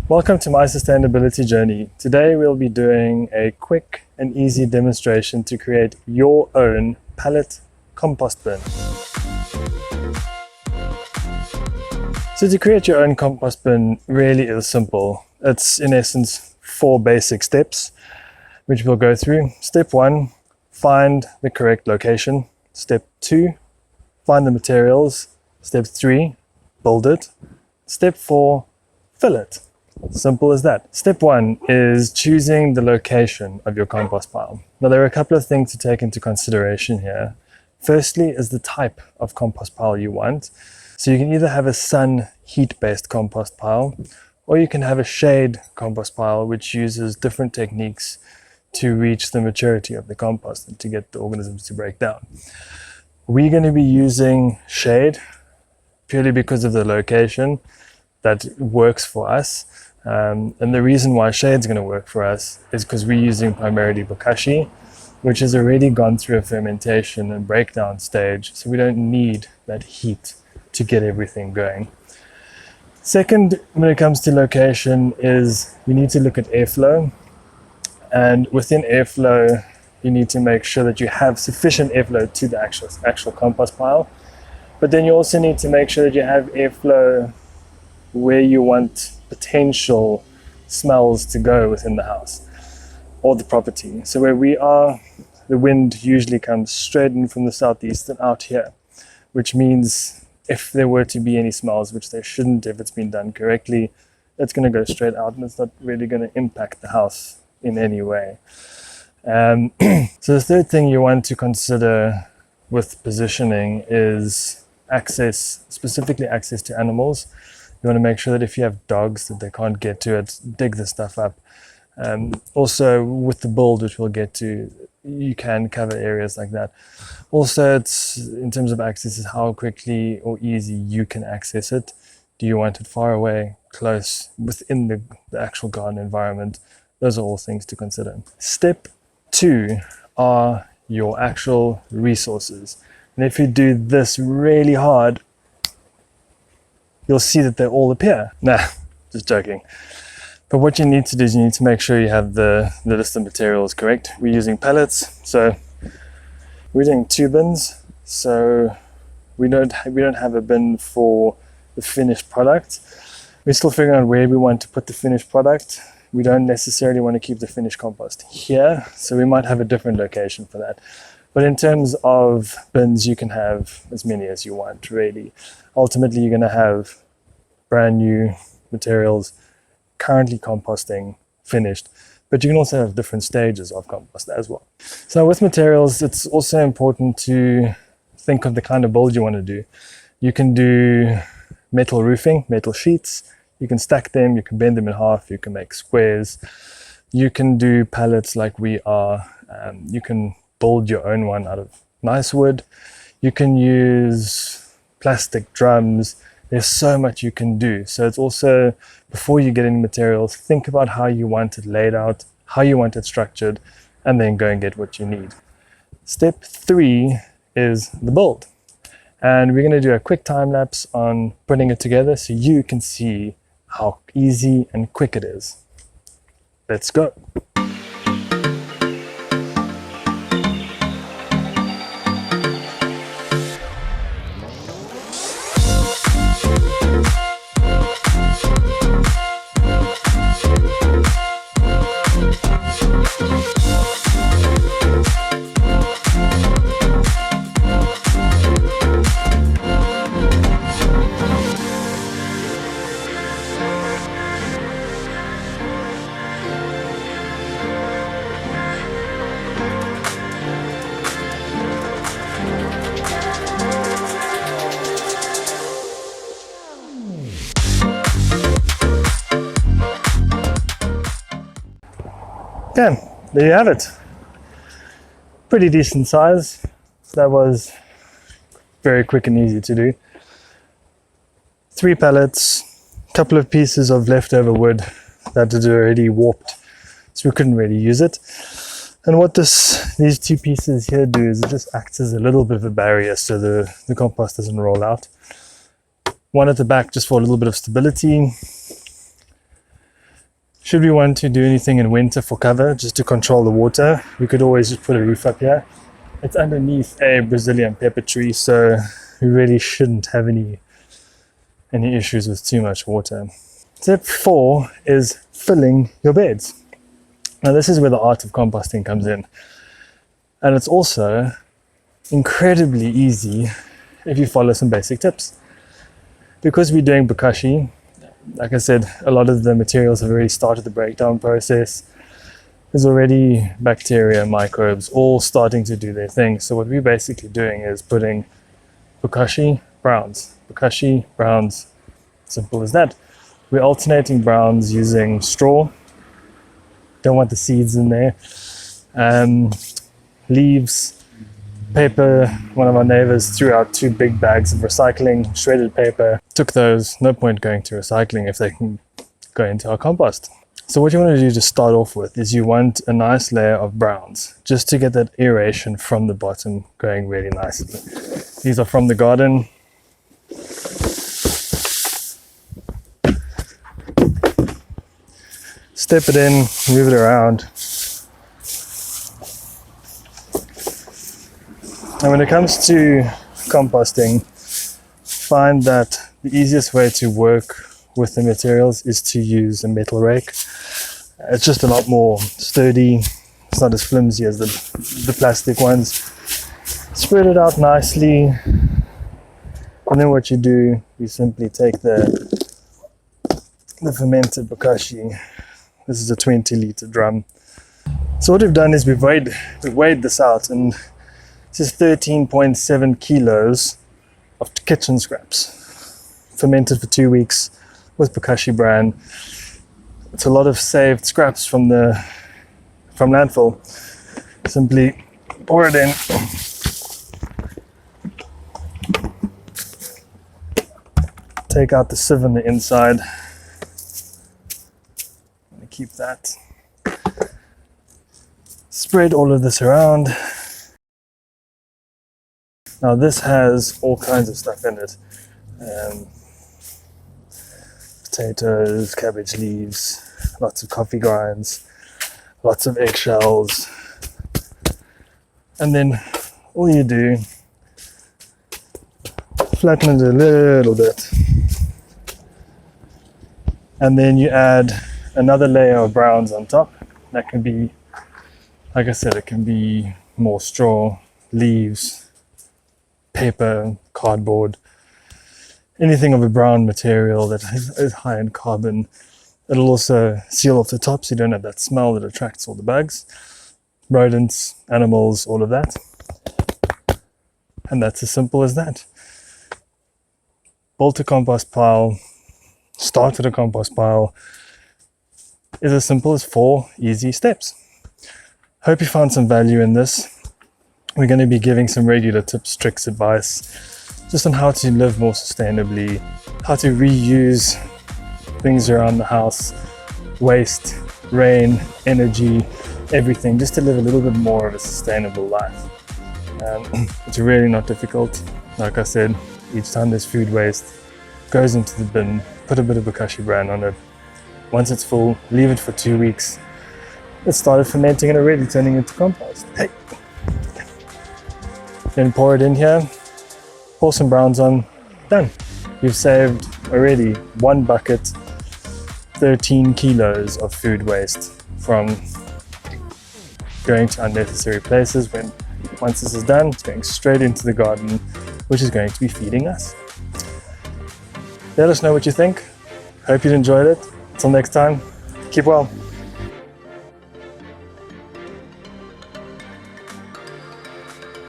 Welcome to my sustainability journey. Today we'll be doing a quick and easy demonstration to create your own pallet compost bin. So to create your own compost bin really is simple. It's in essence 4 basic steps which we'll go through. Step 1, find the correct location. Step 2, find the materials. Step 3, build it. Step 4, fill it. Simple as that. Step 1 is choosing the location of your compost pile. Now there are a couple of things to take into consideration here. Firstly is the type of compost pile you want. So you can either have a sun heat-based compost pile, or you can have a shade compost pile which uses different techniques to reach the maturity of the compost and to get the organisms to break down. We're going to be using shade purely because of the location that works for us. And the reason why shade is going to work for us is because we're using primarily bokashi, which has already gone through a fermentation and breakdown stage, so we don't need that heat to get everything going. Second, when it comes to location, is you need to look at airflow, and within airflow you need to make sure that you have sufficient airflow to the actual compost pile, but then you also need to make sure that you have airflow where you want potential smells to go within the house or the property. So where we are, the wind usually comes straight in from the southeast and out here, which means if there were to be any smells, which there shouldn't if it's been done correctly, it's going to go straight out and it's not really going to impact the house in any way. So the third thing you want to consider with positioning is access, specifically access to animals. You want to make sure that if you have dogs that they can't get to it, dig the stuff up. Also with the build, which we'll get to, you can cover areas like that. Also, it's in terms of access, is how quickly or easy you can access it. Do you want it far away, close, within the actual garden environment? Those are all things to consider. Step 2 are your actual resources. And if you do this really hard, you'll see that they all appear. Nah, just joking. But what you need to do is you need to make sure you have the list of materials correct. We're using pallets, so we're doing 2 bins. So we don't have a bin for the finished product. We're still figuring out where we want to put the finished product. We don't necessarily want to keep the finished compost here, so we might have a different location for that. But in terms of bins, you can have as many as you want, really. Ultimately, you're going to have brand new materials, currently composting, finished. But you can also have different stages of compost as well. So with materials, it's also important to think of the kind of build you want to do. You can do metal roofing, metal sheets. You can stack them, you can bend them in half, you can make squares. You can do pallets like we are. You can build your own one out of nice wood. You can use plastic drums. There's so much you can do. So it's also, before you get any materials, think about how you want it laid out, how you want it structured, and then go and get what you need. Step 3 is the build. And we're going to do a quick time lapse on putting it together so you can see how easy and quick it is. Let's go. Okay, there you have it. Pretty decent size. That was very quick and easy to do. 3 pallets, a couple of pieces of leftover wood that is already warped, so we couldn't really use it. And what these 2 pieces here do is it just acts as a little bit of a barrier so the compost doesn't roll out. One at the back just for a little bit of stability. Should we want to do anything in winter for cover, just to control the water, we could always just put a roof up here. It's underneath a Brazilian pepper tree, so we really shouldn't have any issues with too much water. Step 4 is filling your beds. Now this is where the art of composting comes in. And it's also incredibly easy if you follow some basic tips. Because we're doing bokashi, like I said, a lot of the materials have already started the breakdown process. There's already bacteria, microbes, all starting to do their thing. So what we're basically doing is putting bokashi, browns, bokashi, browns. Simple as that. We're alternating browns using straw. Don't want the seeds in there. Leaves, paper. One of our neighbors threw out 2 big bags of recycling, shredded paper. Took those. No point going to recycling if they can go into our compost. So what you want to do to start off with is you want a nice layer of browns, just to get that aeration from the bottom going really nicely. These are from the garden. Step it in, move it around. And when it comes to composting, find that the easiest way to work with the materials is to use a metal rake. It's just a lot more sturdy. It's not as flimsy as the plastic ones. Spread it out nicely. And then what you do, you simply take the fermented bokashi. This is a 20-liter drum. So what we've done is we've weighed this out, and this is 13.7 kilos of kitchen scraps, fermented for 2 weeks with bokashi bran. It's a lot of saved scraps from landfill. Simply pour it in. Take out the sieve on the inside. Keep that. Spread all of this around. Now this has all kinds of stuff in it. Potatoes, cabbage leaves, lots of coffee grinds, lots of eggshells. And then all you do, flatten it a little bit. And then you add another layer of browns on top. That can be, like I said, it can be more straw, leaves, paper, cardboard, anything of a brown material that is high in carbon. It'll also seal off the top so you don't have that smell that attracts all the bugs, rodents, animals, all of that. And that's as simple as that. Built a compost pile, started a compost pile, is as simple as 4 easy steps. Hope you found some value in this. We're going to be giving some regular tips, tricks, advice just on how to live more sustainably, how to reuse things around the house, waste, rain, energy, everything, just to live a little bit more of a sustainable life. It's really not difficult. Like I said, each time there's food waste, goes into the bin, put a bit of bokashi bran on it. Once it's full, leave it for 2 weeks. It started fermenting and already turning into compost. Hey. Then pour it in here, pour some browns on, done. You've saved already 1 bucket, 13 kilos of food waste from going to unnecessary places. Once this is done, it's going straight into the garden, which is going to be feeding us. Let us know what you think. Hope you enjoyed it. Until next time, keep well.